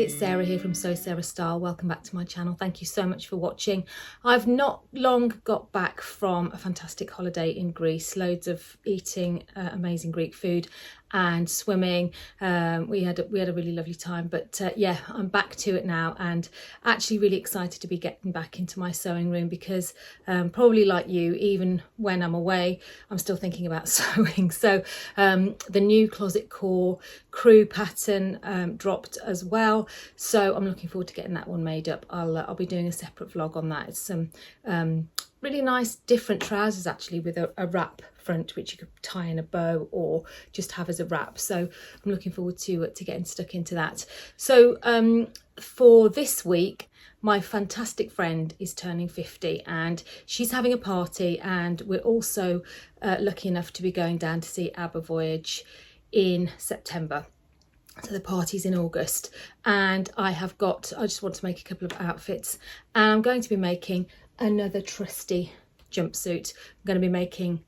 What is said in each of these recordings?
it's Sarah here from Sew Sarah Style. Welcome back to my channel. Thank you so much for watching. I've not long got back from a fantastic holiday in Greece, loads of eating amazing Greek food and swimming. We had a really lovely time, but yeah, I'm back to it now and actually really excited to be getting back into my sewing room because probably like you, even when I'm away, I'm still thinking about sewing. So the new closet core crew pattern dropped as well, so I'm looking forward to getting that one made up. I'll be doing a separate vlog on that. It's some really nice different trousers actually with a wrap front which you could tie in a bow or just have as a wrap, so I'm looking forward to getting stuck into that. So for this week, my fantastic friend is turning 50 and she's having a party, and we're also lucky enough to be going down to see ABBA Voyage in September. So the party's in August, and I just want to make a couple of outfits, and I'm going to be making another trusty jumpsuit. I'm going to be making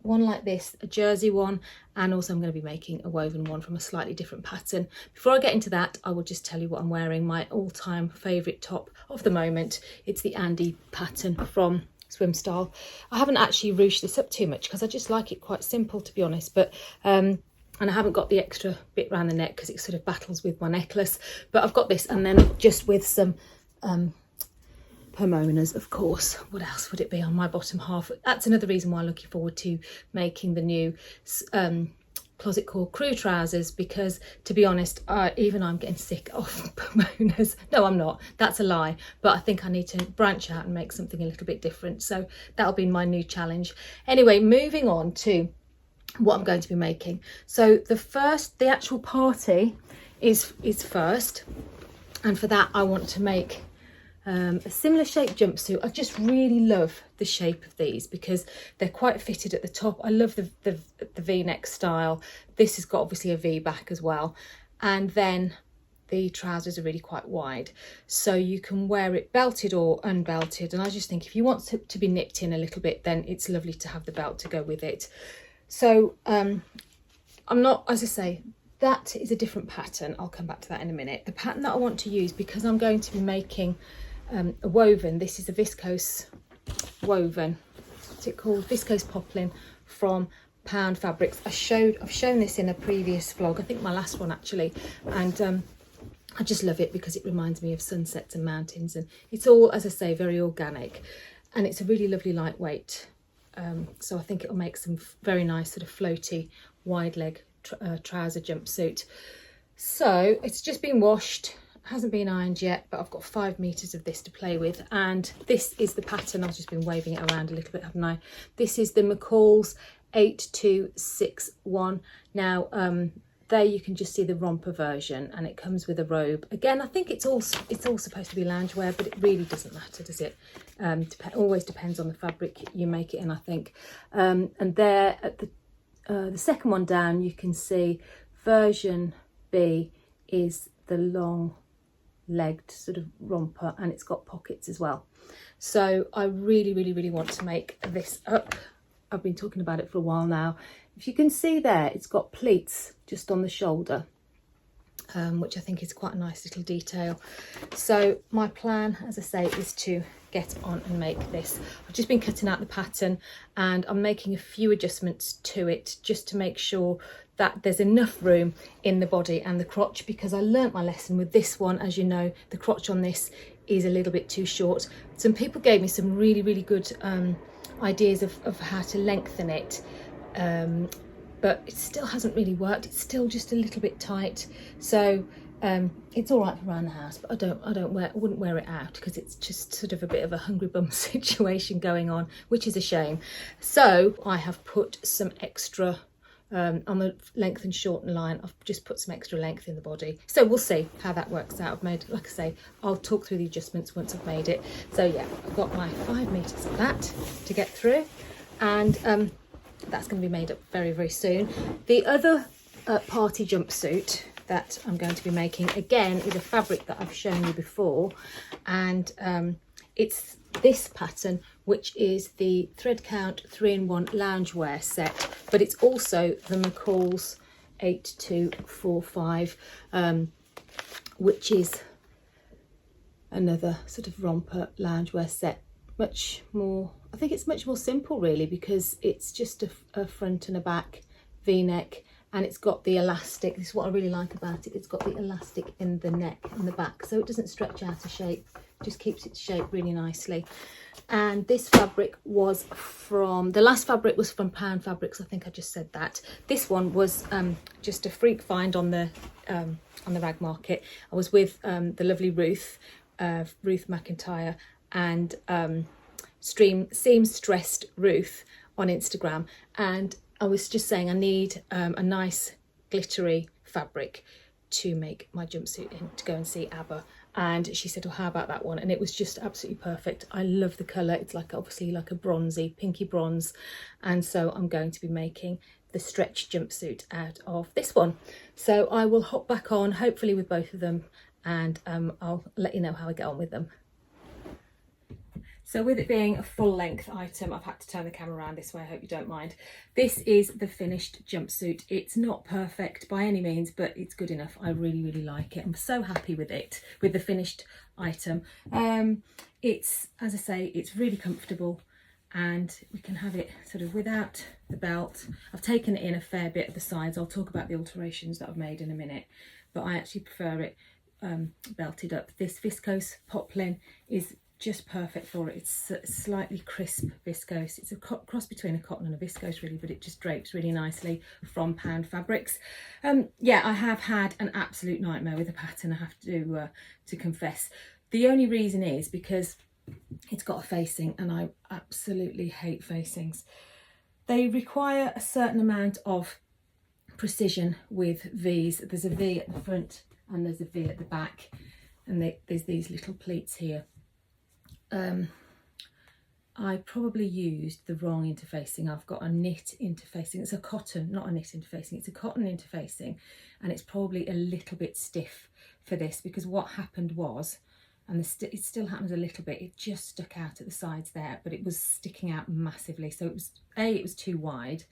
one like this, a jersey one, and also I'm going to be making a woven one from a slightly different pattern. Before I get into that, I will just tell you what I'm wearing, my all-time favourite top of the moment. It's the Andy pattern from Swim Style. I haven't actually ruched this up too much because I just like it quite simple, to be honest, but and I haven't got the extra bit around the neck because it sort of battles with my necklace, but I've got this, and then just with some pomonas, of course. What else would it be on my bottom half? That's another reason why I'm looking forward to making the new closet core crew trousers, because to be honest, even I'm getting sick of pomonas. No, I'm not, that's a lie, but I think I need to branch out and make something a little bit different, so that'll be my new challenge. Anyway, moving on to what I'm going to be making. So the actual party is first, and for that I want to make a similar shaped jumpsuit. I just really love the shape of these because they're quite fitted at the top. I love the V-neck style. This has got obviously a V back as well, and then the trousers are really quite wide, so you can wear it belted or unbelted, and I just think if you want to be nipped in a little bit, then it's lovely to have the belt to go with it. So I'm not, as I say, that is a different pattern. I'll come back to that in a minute. The pattern that I want to use, because I'm going to be making a woven, this is a viscose woven. What's it called? Viscose Poplin from Pound Fabrics. I've shown this in a previous vlog, I think my last one actually, and I just love it because it reminds me of sunsets and mountains, and it's all, as I say, very organic, and it's a really lovely lightweight. So I think it'll make some very nice sort of floaty wide leg trouser jumpsuit. So it's just been washed, hasn't been ironed yet, but I've got 5 meters of this to play with, and this is the pattern. I've just been waving it around a little bit, haven't I? This is the McCalls M8261. Now there you can just see the romper version, and it comes with a robe. Again, I think it's all supposed to be loungewear, but it really doesn't matter, does it? Always depends on the fabric you make it in, I think. And there at the second one down, you can see version B is the long legged sort of romper, and it's got pockets as well. So I really want to make this up. I've been talking about it for a while now. If you can see there, it's got pleats just on the shoulder, which I think is quite a nice little detail. So my plan, as I say, is to get on and make this. I've just been cutting out the pattern, and I'm making a few adjustments to it just to make sure that there's enough room in the body and the crotch, because I learnt my lesson with this one. As you know, the crotch on this is a little bit too short. Some people gave me some really good ideas of how to lengthen it, but it still hasn't really worked. It's still just a little bit tight, so it's all right for around the house, but I wouldn't wear it out because it's just sort of a bit of a hungry bum situation going on, which is a shame. So I have put some extra on the length and shorten line. I've just put some extra length in the body, so we'll see how that works out. I've made, like I say, I'll talk through the adjustments once I've made it. So yeah, I've got my 5 meters of that to get through, and that's going to be made up very soon. The other party jumpsuit that I'm going to be making, again, is a fabric that I've shown you before, and it's this pattern, which is the thread count 3-in-1 loungewear set, but it's also the McCalls 8245 which is another sort of romper loungewear set. Much more, I think it's much more simple really, because it's just a front and a back v-neck, and it's got the elastic. This is what I really like about it. It's got the elastic in the neck and the back, so it doesn't stretch out of shape, just keeps its shape really nicely. And this fabric was from, the last fabric was from Pound Fabrics, I think I just said that. This one was just a freak find on the rag market. I was with the lovely Ruth McIntyre and Seamstressed Ruth on Instagram, and I was just saying I need a nice glittery fabric to make my jumpsuit in, to go and see ABBA. And she said, well, how about that one? And it was just absolutely perfect. I love the colour. It's like obviously like a bronzy, pinky bronze. And so I'm going to be making the stretch jumpsuit out of this one. So I will hop back on, hopefully with both of them, and I'll let you know how I get on with them. So with it being a full length item, I've had to turn the camera around this way, I hope you don't mind. This is the finished jumpsuit. It's not perfect by any means, but it's good enough. I really, really like it. I'm so happy with it, with the finished item. It's, as I say, it's really comfortable, and we can have it sort of without the belt. I've taken it in a fair bit at the sides. I'll talk about the alterations that I've made in a minute, but I actually prefer it belted up. This viscose poplin is just perfect for it. It's slightly crisp viscose. It's a cross between a cotton and a viscose really, but it just drapes really nicely from Pound Fabrics. Yeah, I have had an absolute nightmare with the pattern, I have to confess. The only reason is because it's got a facing, and I absolutely hate facings. They require a certain amount of precision with V's. There's a V at the front and there's a V at the back, and there's these little pleats here. I probably used the wrong interfacing. I've got a knit interfacing. It's a cotton, not a knit interfacing, it's a cotton interfacing, and it's probably a little bit stiff for this, because what happened was, and it still happens a little bit, it just stuck out at the sides there, but it was sticking out massively. So it was A, it was too wide,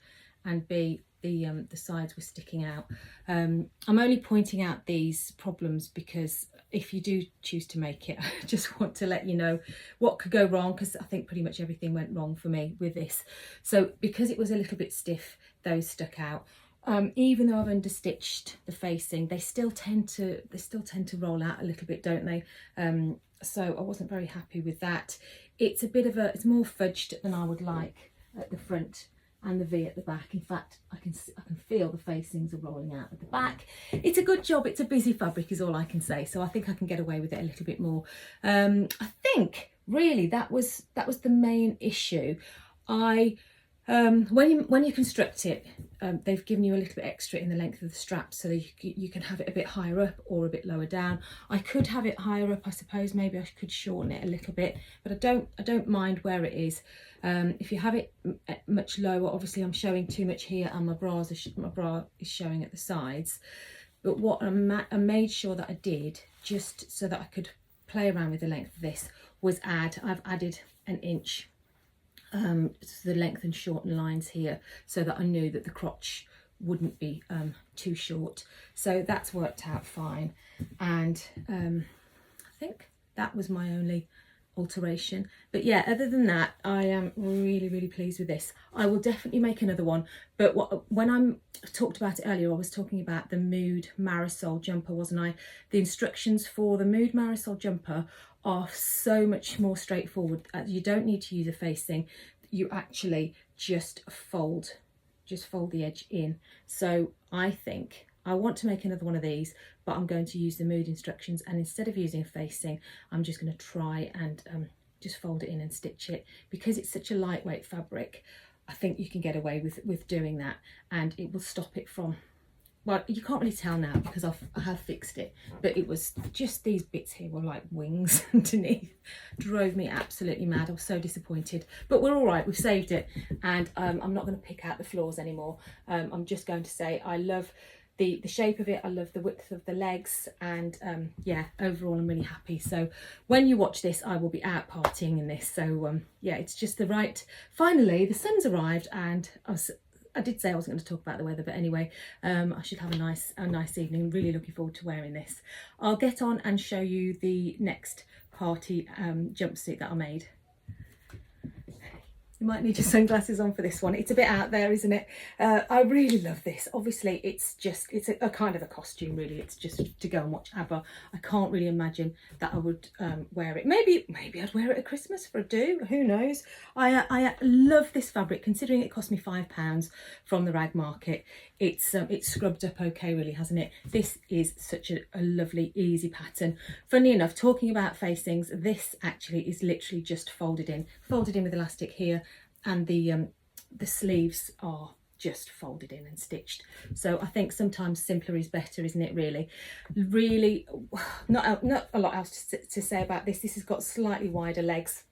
and B, the sides were sticking out. I'm only pointing out these problems because if you do choose to make it, I just want to let you know what could go wrong, because I think pretty much everything went wrong for me with this. So because it was a little bit stiff, those stuck out. Even though I've understitched the facing, they still tend to roll out a little bit, don't they? So I wasn't very happy with that. It's it's more fudged than I would like at the front and the V at the back. In fact, I can feel the facings are rolling out at the back. It's a good job. It's a busy fabric is all I can say. So I think I can get away with it a little bit more. I think really that was the main issue. When you construct it, they've given you a little bit extra in the length of the straps, so that you can have it a bit higher up or a bit lower down. I could have it higher up, I suppose. Maybe I could shorten it a little bit, but I don't mind where it is. If you have it much lower, obviously I'm showing too much here, and my bra is showing at the sides. But what I made sure that I did, just so that I could play around with the length of this, was I've added an inch to the length and shorten lines here, so that I knew that the crotch wouldn't be too short. So that's worked out fine, and I think that was my only alteration. But yeah, other than that, I am really, really pleased with this. I will definitely make another one, but when I talked about it earlier, I was talking about the Mood Marisol Jumper, wasn't I? The instructions for the Mood Marisol Jumper are so much more straightforward. You don't need to use a facing. You actually just fold the edge in. So I think I want to make another one of these, but I'm going to use the Mood instructions, and instead of using a facing, I'm just going to try and just fold it in and stitch it. Because it's such a lightweight fabric, I think you can get away with doing that, and it will stop it from, well, you can't really tell now because I have fixed it, but it was just these bits here were like wings underneath. Drove me absolutely mad. I was so disappointed, but we're all right, we've saved it, and I'm not going to pick out the flaws anymore. I'm just going to say I love the shape of it, I love the width of the legs, and yeah, overall I'm really happy. So when you watch this, I will be out partying in this. So yeah, it's just the right, finally the sun's arrived, and I did say I wasn't going to talk about the weather, but anyway, I should have a nice evening. Really looking forward to wearing this. I'll get on and show you the next party jumpsuit that I made. You might need your sunglasses on for this one. It's a bit out there, isn't it? I really love this. Obviously, it's a kind of a costume, really. It's just to go and watch ABBA. I can't really imagine that I would wear it. Maybe I'd wear it at Christmas for a do. Who knows? I love this fabric, considering it cost me £5 from the rag market. It's scrubbed up okay, really, hasn't it? This is such a lovely, easy pattern. Funnily enough, talking about facings, this actually is literally just folded in with elastic here, and the sleeves are just folded in and stitched. So I think sometimes simpler is better, isn't it? Really, not a lot else to say about this. This has got slightly wider legs.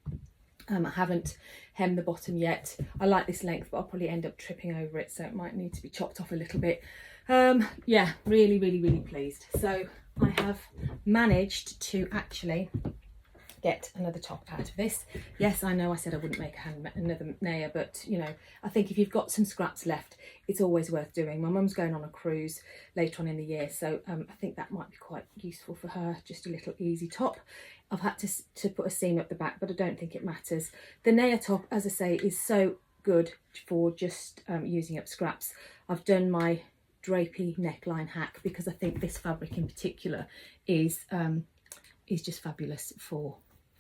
I haven't hemmed the bottom yet. I like this length, but I'll probably end up tripping over it, so it might need to be chopped off a little bit. Yeah, really pleased. So I have managed to actually get another top out of this. Yes, I know I said I wouldn't make another Naya, but you know, I think if you've got some scraps left, it's always worth doing. My mum's going on a cruise later on in the year, so I think that might be quite useful for her. Just a little easy top. I've had to put a seam up the back, but I don't think it matters. The Naya top, as I say, is so good for just using up scraps. I've done my drapey neckline hack because I think this fabric in particular is just fabulous for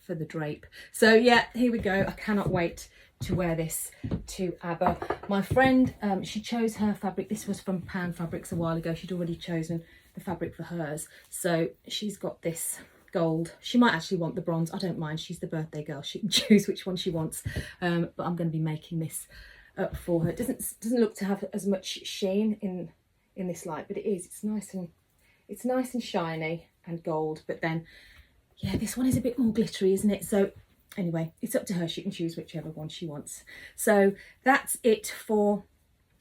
the drape. So yeah, here we go. I cannot wait to wear this to ABBA. My friend, she chose her fabric. This was from Pound Fabrics a while ago. She'd already chosen the fabric for hers, so she's got this gold. She might actually want the bronze. I don't mind. She's the birthday girl. She can choose which one she wants. But I'm going to be making this up for her. It doesn't look to have as much sheen in this light, but it is. It's nice and shiny and gold. But then, yeah, this one is a bit more glittery, isn't it? So anyway, it's up to her. She can choose whichever one she wants. So that's it for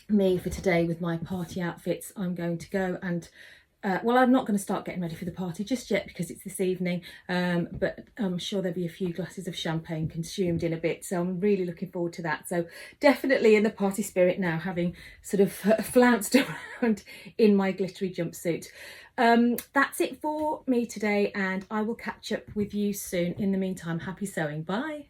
me for today with my party outfits. I'm going to go and well, I'm not going to start getting ready for the party just yet because it's this evening, but I'm sure there'll be a few glasses of champagne consumed in a bit, so I'm really looking forward to that. So definitely in the party spirit now, having sort of flounced around in my glittery jumpsuit. That's it for me today, and I will catch up with you soon. In the meantime, happy sewing. Bye.